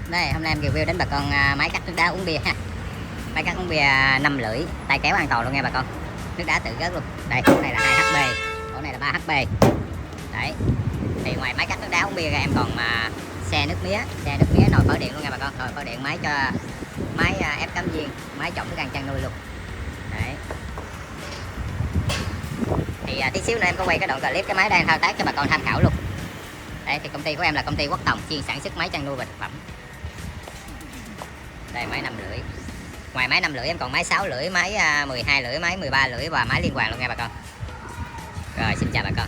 Đây hôm nay em review đến bà con máy cắt nước đá uống bia ha. Máy cắt uống bia 5 lưỡi, tay kéo an toàn luôn nha bà con. Nước đá tự rớt luôn. Đây, chỗ này là 2 HP, chỗ này là 3 HP. Đấy. Thì ngoài máy cắt nước đá uống bia ra em còn xe nước mía nồi phở điện luôn nha bà con. Nồi phở điện máy cho máy ép cắm viên, máy trộn thức ăn chăn nuôi luôn. Đấy. Thì tí xíu nữa em có quay cái đoạn clip cái máy đang thao tác cho bà con tham khảo luôn. Đây thì công ty của em là công ty Quốc Tòng, chuyên sản xuất máy chăn nuôi và thực phẩm. Đây máy 5 lưỡi. Ngoài máy 5 lưỡi em còn máy 6 lưỡi, máy 12 lưỡi, máy 13 lưỡi và máy liên hoàn luôn nha bà con. Rồi xin chào bà con.